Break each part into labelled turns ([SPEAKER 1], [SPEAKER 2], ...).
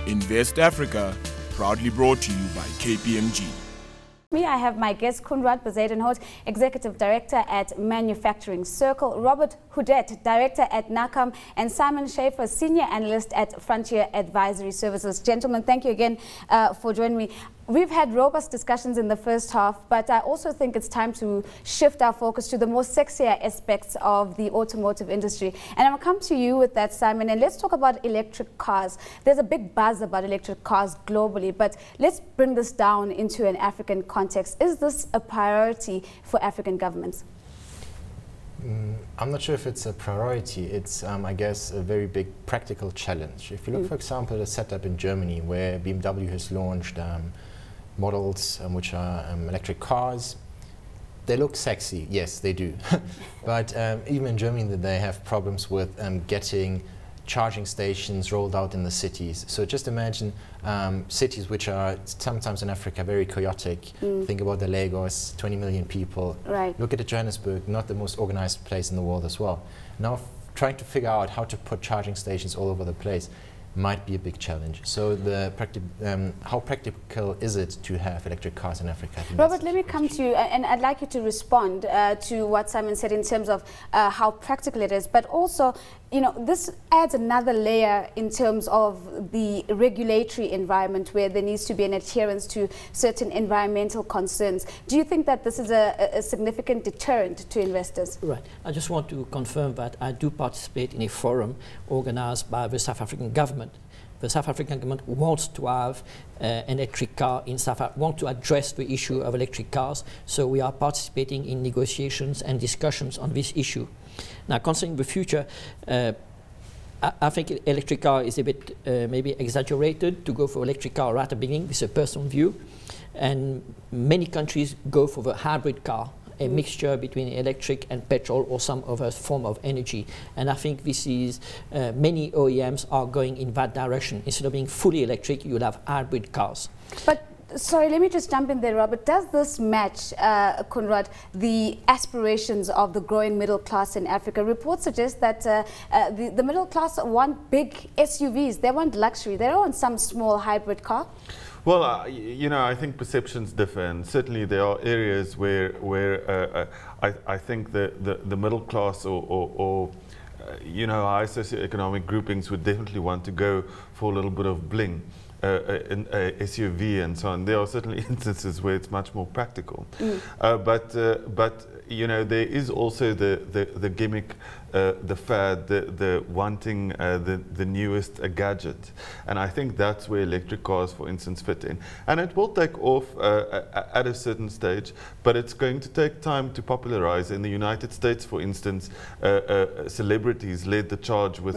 [SPEAKER 1] Invest Africa, proudly brought to you by KPMG.
[SPEAKER 2] I have my guest Koenraad Bezuidenhout, Executive Director at Manufacturing Circle, Robert Houdet, Director at NACAM, and Simon Schaefer, Senior Analyst at Frontier Advisory Services. Gentlemen, thank you again for joining me. We've had robust discussions in the first half, but I also think it's time to shift our focus to the more sexier aspects of the automotive industry. And I'll come to you with that, Simon, and let's talk about electric cars. There's a big buzz about electric cars globally, but let's bring this down into an African context. Is this a priority for African governments?
[SPEAKER 3] I'm not sure if it's a priority. It's, I guess, a very big practical challenge. If you look, for example, at a setup in Germany where BMW has launched models which are electric cars. They look sexy, yes, they do. But even in Germany, they have problems with getting charging stations rolled out in the cities. So just imagine cities which are sometimes in Africa very chaotic. Think about the Lagos, 20 million people.
[SPEAKER 2] Right.
[SPEAKER 3] Look at the Johannesburg, not the most organized place in the world as well. Now trying to figure out how to put charging stations all over the place might be a big challenge. So the how practical is it to have electric cars in Africa?
[SPEAKER 2] Robert, let me come to you, and I'd like you to respond to what Simon said in terms of how practical it is, but also, you know, this adds another layer in terms of the regulatory environment where there needs to be an adherence to certain environmental concerns. Do you think that this is a significant deterrent to investors?
[SPEAKER 4] Right. I just want to confirm that I do participate in a forum organized by the South African government. The South African government wants to have an electric car in South Africa, want to address the issue of electric cars. So we are participating in negotiations and discussions on this issue. Now, concerning the future, I think electric car is a bit maybe exaggerated to go for electric car right at the beginning. This is a personal view. And many countries go for the hybrid car, a mixture between electric and petrol or some other form of energy. And I think this is, many OEMs are going in that direction. Instead of being fully electric, you'll have hybrid cars.
[SPEAKER 2] But sorry, let me just jump in there, Robert. Does this match, Koenraad, the aspirations of the growing middle class in Africa? Reports suggest that the middle class want big SUVs. They want luxury. They don't want some small hybrid car.
[SPEAKER 5] Well, you know, I think perceptions differ, and certainly there are areas where I think the middle class or you know, high socioeconomic groupings would definitely want to go for a little bit of bling. SUV and so on. There are certainly instances where it's much more practical, but you know, there is also the gimmick, the fad, the wanting the newest gadget, and I think that's where electric cars, for instance, fit in. And it will take off at a certain stage, but it's going to take time to popularize. In the United States, for instance, celebrities led the charge with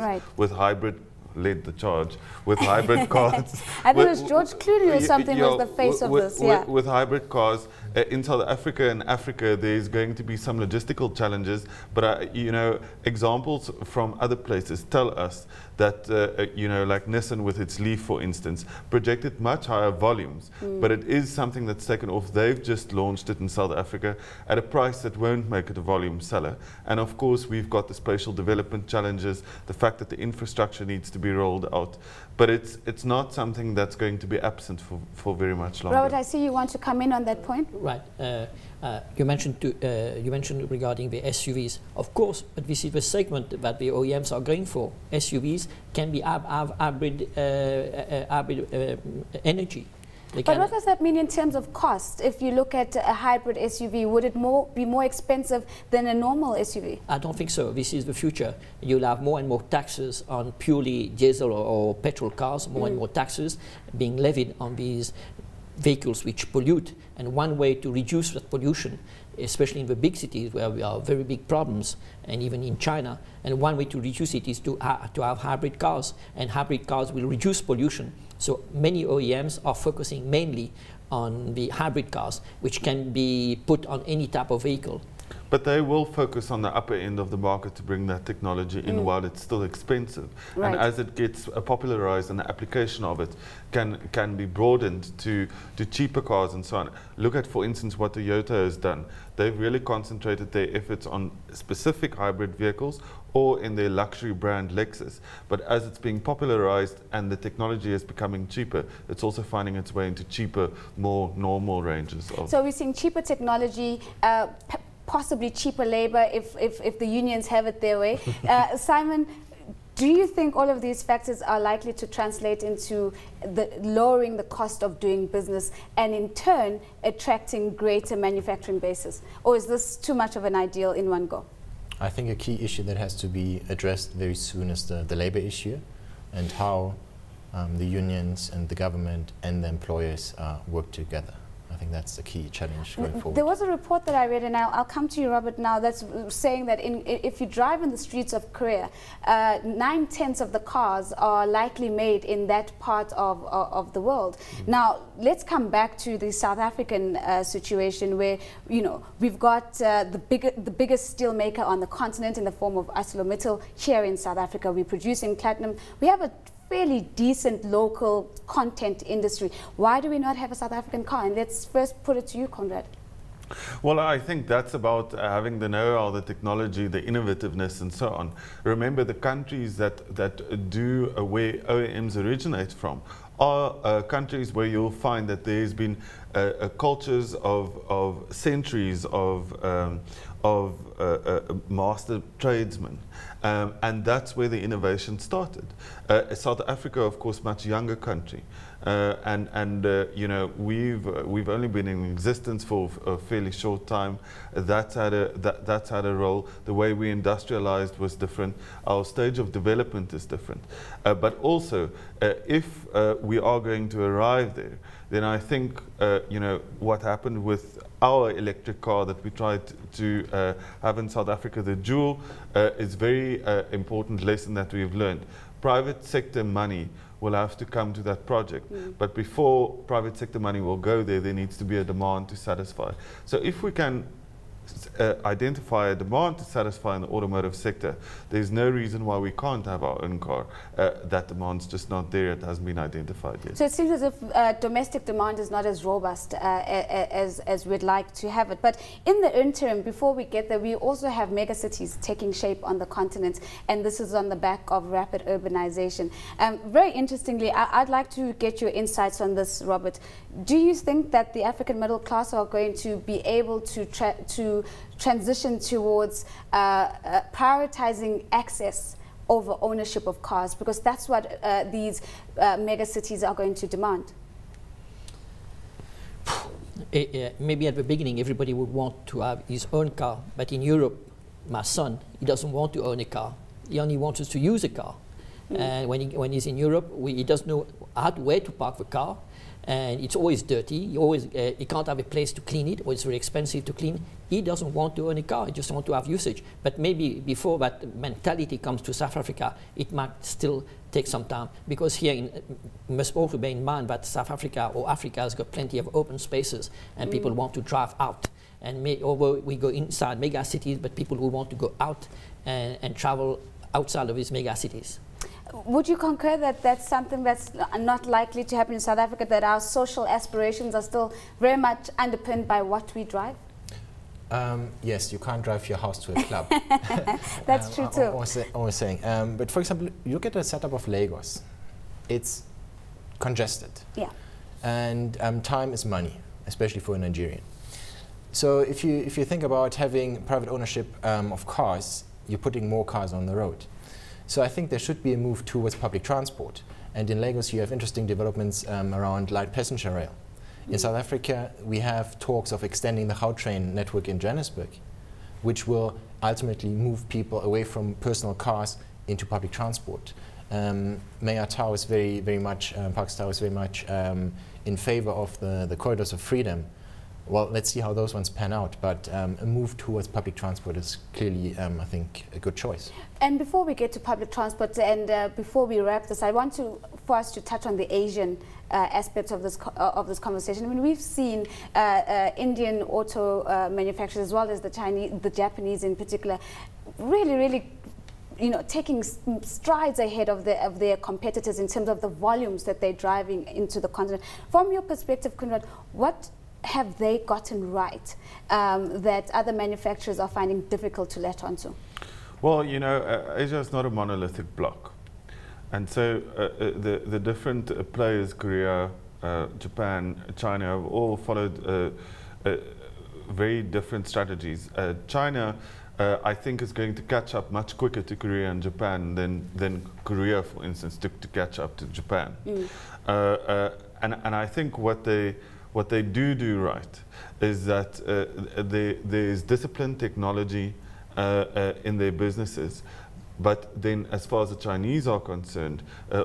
[SPEAKER 5] hybrid. Led the charge with hybrid cars.
[SPEAKER 2] I think it was George Clooney or something was the face of this. Yeah.
[SPEAKER 5] With hybrid cars in South Africa and Africa, there's going to be some logistical challenges, but you know, examples from other places tell us that you know, like Nissan with its Leaf, for instance, projected much higher volumes, but it is something that's taken off. They've just launched it in South Africa at a price that won't make it a volume seller. And of course, we've got the spatial development challenges, the fact that the infrastructure needs to be rolled out, but it's not something that's going to be absent for very much longer.
[SPEAKER 2] Robert, I see you want to come in on that point.
[SPEAKER 4] Right. You mentioned regarding the SUVs, of course, but this is the segment that the OEMs are going for. SUVs can be hybrid energy.
[SPEAKER 2] But what does that mean in terms of cost? If you look at a hybrid SUV, would it be more expensive than a normal SUV?
[SPEAKER 4] I don't think so. This is the future. You'll have more and more taxes on purely diesel or petrol cars, more and more taxes being levied on these vehicles which pollute. And one way to reduce that pollution, especially in the big cities where we have very big problems, and even in China, and one way to reduce it is to have hybrid cars, and hybrid cars will reduce pollution. So many OEMs are focusing mainly on the hybrid cars, which can be put on any type of vehicle.
[SPEAKER 5] but they will focus on the upper end of the market to bring that technology in while it's still expensive.
[SPEAKER 2] Right.
[SPEAKER 5] And as it gets popularized and the application of it can be broadened to cheaper cars and so on. Look at, for instance, what Toyota has done. They've really concentrated their efforts on specific hybrid vehicles or in their luxury brand Lexus. But as it's being popularized and the technology is becoming cheaper, it's also finding its way into cheaper, more normal ranges.
[SPEAKER 2] So we're seeing cheaper technology, possibly cheaper labor if the unions have it their way. Simon, do you think all of these factors are likely to translate into lowering the cost of doing business and in turn attracting greater manufacturing bases? Or is this too much of an ideal in one go?
[SPEAKER 3] I think a key issue that has to be addressed very soon is the labor issue and how the unions and the government and the employers work together. I think that's the key challenge going forward.
[SPEAKER 2] There was a report that I read, and I'll come to you, Robert, now, that's saying that if you drive in the streets of Korea, 9/10 of the cars are likely made in that part of the world. Now, let's come back to the South African situation where, you know, we've got the biggest steel maker on the continent in the form of ArcelorMittal here in South Africa. We're producing platinum. We have a fairly decent local content industry. Why do we not have a South African car? And let's first put it to you, Conrad.
[SPEAKER 5] Well, I think that's about having the know-how, the technology, the innovativeness, and so on. Remember, the countries that do where OEMs originate from are countries where you'll find that there's been cultures of centuries of master tradesmen. And that's where the innovation started. South Africa, of course, much younger country, you know, we've only been in existence for a fairly short time. That's had a role. The way we industrialized was different. Our stage of development is different. But also, if we are going to arrive there, then I think you know, what happened with our electric car that we tried to have in South Africa, the Joule, is very important lesson that we've learned. Private sector money will have to come to that project. But before private sector money will go there, there needs to be a demand to satisfy. So if we can identify a demand to satisfy in the automotive sector, there's no reason why we can't have our own car. That demand's just not there. It hasn't been identified yet.
[SPEAKER 2] So it seems as if domestic demand is not as robust as we'd like to have it. But in the interim, before we get there, we also have megacities taking shape on the continent, and this is on the back of rapid urbanization. Very interestingly, I'd like to get your insights on this, Robert. Do you think that the African middle class are going to be able to transition towards prioritizing access over ownership of cars, because that's what these mega cities are going to demand?
[SPEAKER 4] Maybe at the beginning everybody would want to have his own car, but in Europe, my son, he doesn't want to own a car. He only wants to use a car. And when he's in Europe, he doesn't know where to park the car. And it's always dirty. He can't have a place to clean it, or it's very expensive to clean. He doesn't want to own a car. He just wants to have usage. But maybe before that mentality comes to South Africa, it might still take some time, because here we must also bear in mind that South Africa or Africa has got plenty of open spaces, and people want to drive out. And although we go inside mega cities, but people who want to go out and travel outside of these mega cities.
[SPEAKER 2] Would you concur that that's something that's not likely to happen in South Africa, that our social aspirations are still very much underpinned by what we drive?
[SPEAKER 3] Yes, you can't drive your house to a club.
[SPEAKER 2] That's true too.
[SPEAKER 3] I was saying. But for example, you look at the setup of Lagos. It's congested.
[SPEAKER 2] Yeah.
[SPEAKER 3] And time is money, especially for a Nigerian. So if you think about having private ownership of cars, you're putting more cars on the road. So I think there should be a move towards public transport. And in Lagos, you have interesting developments around light passenger rail. In South Africa, we have talks of extending the Gautrain network in Johannesburg, which will ultimately move people away from personal cars into public transport. Mayor Tau is very much, Parks Tau is very much in favor of the corridors of freedom, well, let's see how those ones pan out. But a move towards public transport is clearly, I think, a good choice.
[SPEAKER 2] And before we get to public transport and before we wrap this, I want for us to touch on the Asian aspects of this conversation. I mean, we've seen Indian auto manufacturers as well as the Japanese in particular, really, taking strides ahead of their competitors in terms of the volumes that they're driving into the continent. From your perspective, Conrad, what have they gotten right that other manufacturers are finding difficult to latch onto? Well,
[SPEAKER 5] Asia is not a monolithic block. And so the different players, Korea, Japan, China, have all followed very different strategies. China, I think, is going to catch up much quicker to Korea and Japan than Korea, for instance, took to catch up to Japan. And I think what they do right is that there is disciplined technology in their businesses. But then, as far as the Chinese are concerned,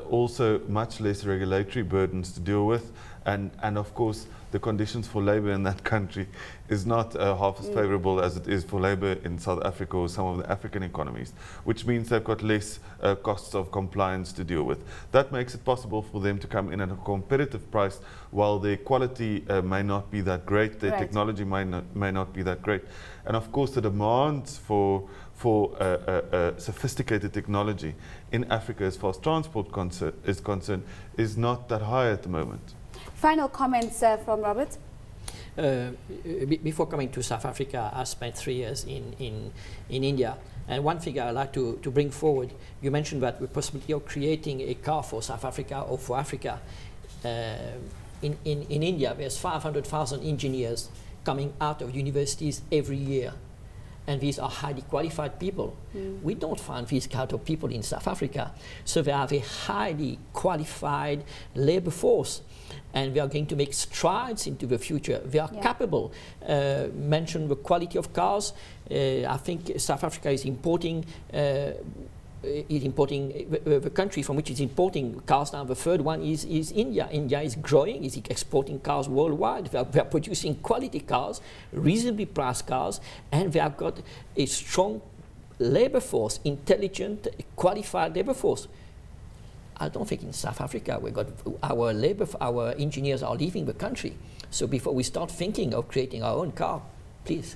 [SPEAKER 5] also much less regulatory burdens to deal with, and of course the conditions for labor in that country is not half as favorable as it is for labor in South Africa or some of the African economies, which means they've got less costs of compliance to deal with. That makes it possible for them to come in at a competitive price, while their quality may not be that great, their technology may not be that great, and of course the demands for sophisticated technology in Africa, as far as transport is concerned, is not that high at the moment.
[SPEAKER 2] Final comments from Robert?
[SPEAKER 4] Before coming to South Africa, I spent 3 years in India. And one thing I'd like to bring forward, you mentioned that the possibility of creating a car for South Africa or for Africa. In India, there's 500,000 engineers coming out of universities every year. And these are highly qualified people. We don't find these kind of people in South Africa. So they have a highly qualified labor force, and they are going to make strides into the future. They are capable. Mention the quality of cars. I think South Africa is importing the country from which it's importing cars now. The third one is India. India is growing, is exporting cars worldwide. They are producing quality cars, reasonably priced cars, and they have got a strong labor force, intelligent, qualified labor force. I don't think in South Africa we got our engineers are leaving the country. So before we start thinking of creating our own car, please.